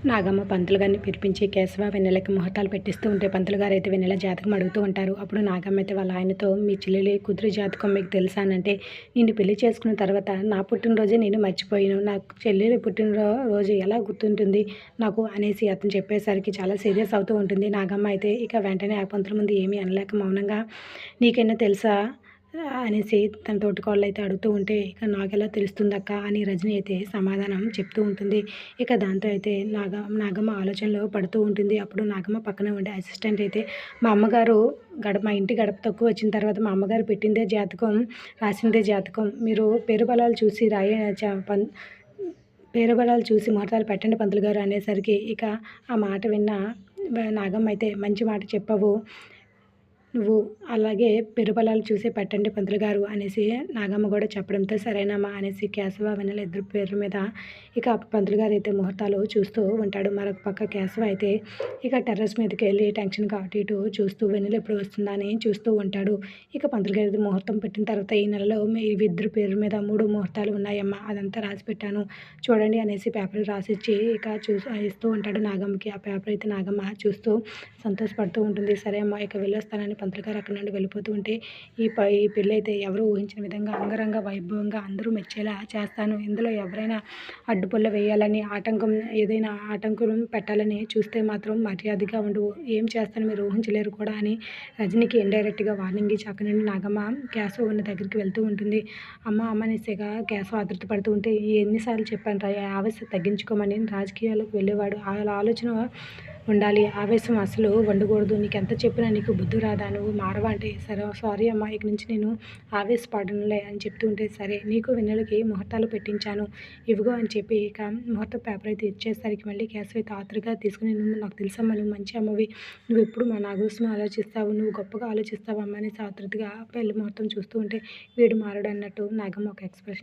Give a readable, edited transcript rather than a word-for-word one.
నాగమ్మ పంతులు గారిని పిలిపించి కేశవ వెన్నెలకి ముహూర్తాలు పెట్టిస్తూ ఉంటే పంతులు గారు అయితే వెన్నెల జాతకం అడుగుతూ ఉంటారు. అప్పుడు నాగమ్మ అయితే వాళ్ళ ఆయనతో మీ చెల్లెలి కూతురు జాతకం మీకు తెలుసా అంటే, నిన్ను పెళ్లి చేసుకున్న తర్వాత నా పుట్టినరోజే నేను మర్చిపోయాను, నాకు చెల్లెలి పుట్టినరోజు ఎలా గుర్తుంటుంది నాకు అనేసి అతను చెప్పేసరికి చాలా సీరియస్ అవుతూ ఉంటుంది. నాగమ్మ అయితే ఇక వెంటనే ఆ పంతుల ముందు ఏమీ అనలేక మౌనంగా నీకైనా తెలుసా అనేసి తన తోటికోడలు అయితే అడుగుతూ ఉంటే, ఇక నాకెలా తెలుస్తుందక్క అని రజని అయితే సమాధానం చెప్తూ ఉంటుంది. ఇక దాంతో అయితే నాగమ్మ ఆలోచనలో పడుతూ ఉంటుంది. అప్పుడు నాగమ్మ పక్కన ఉండే అసిస్టెంట్ అయితే, మా ఇంటి గడప తక్కువ వచ్చిన తర్వాత మా అమ్మగారు పెట్టిందే జాతకం, రాసిందే జాతకం, మీరు పేరు బలాలు చూసి పేరు బలాలు చూసి ముహూర్తాలు పెట్టండి పంతులు గారు అనేసరికి, ఇక ఆ మాట విన్న నాగమ్మ అయితే మంచి మాట చెప్పవు నువ్వు, అలాగే పెరుబలాలు చూసి పెట్టండి పంతులు గారు అనేసి నాగమ్మ కూడా చెప్పడంతో సరేనమ్మా అనేసి కేశవ వెన్నెల ఇద్దరు పేర్ల మీద ఇక పంతులు గారు అయితే ముహూర్తాలు చూస్తూ ఉంటాడు. మరొక పక్క కేశవ అయితే ఇక టెర్రస్ మీదకి వెళ్ళి టెన్షన్గా అటు ఇటు చూస్తూ వెన్నెల ఎప్పుడు వస్తుందా అని చూస్తూ ఉంటాడు. ఇక పంతులు గారి ముహూర్తం పెట్టిన తర్వాత ఈ నెలలో మీ ఇద్దరు పేర్ల మీద 3 ముహూర్తాలు ఉన్నాయమ్మా, అదంతా రాసి పెట్టాను చూడండి అనేసి పేపర్ రాసిచ్చి ఇక ఇస్తూ ఉంటాడు నాగమ్మకి. ఆ పేపర్ అయితే నాగమ్మ చూస్తూ సంతోషపడుతూ ఉంటుంది. సరే అమ్మ ఇక వెళ్ళొస్తానని పంతులు గారు అక్కడి నుండి వెళ్ళిపోతూ ఉంటే, ఈ పెళ్ళి అయితే ఎవరు ఊహించిన విధంగా అంగరంగ వైభవంగా అందరూ మెచ్చేలా చేస్తాను, ఇందులో ఎవరైనా అడ్డుపుల్ల వేయాలని ఏదైనా ఆటంకం పెట్టాలని చూస్తే మాత్రం మర్యాదగా ఉండవు, ఏం చేస్తాను మీరు ఊహించలేరు కూడా అని రజనీకి ఇండైరెక్ట్గా వార్నింగ్ ఇచ్చి అక్కడి నుండి నాగమ్మ కేశవ ఉన్న దగ్గరికి వెళ్తూ ఉంటుంది. అమ్మ అనేసిగా కేశవ ఆతృత పడుతూ ఉంటే, ఎన్నిసార్లు చెప్పాను రా ఆవేశం తగ్గించుకోమని, రాజకీయాలకు వెళ్ళేవాడు వాళ్ళ ఆలోచన ఉండాలి, ఆవేశం అసలు ఉండకూడదు, నీకు ఎంత చెప్పినా నీకు బుద్ధి రాదా, నువ్వు మారవా అంటే, సరే సారీ అమ్మ ఇక నుంచి నేను ఆవేశపడనులే అని చెప్తూ ఉంటే, సరే నీకు వెన్నెలకి ముహూర్తాలు పెట్టించాను ఇవిగో అని చెప్పి ఇక ముహూర్త పేపర్ అయితే ఇచ్చేసరికి మళ్ళీ కేశవ అయితే ఆతృగా తీసుకుని, నువ్వు నాకు తెలుసమ్మా నువ్వు మంచి అమ్మవి, నువ్వు ఎప్పుడు నా కోసం ఆలోచిస్తావు, నువ్వు గొప్పగా ఆలోచిస్తావు అమ్మ అనేసి ఆతృతగా పెళ్లి ముహూర్తం చూస్తూ ఉంటే, వీడు మారడు అన్నట్టు నాగమ్మ ఒక ఎక్స్ప్రెషన్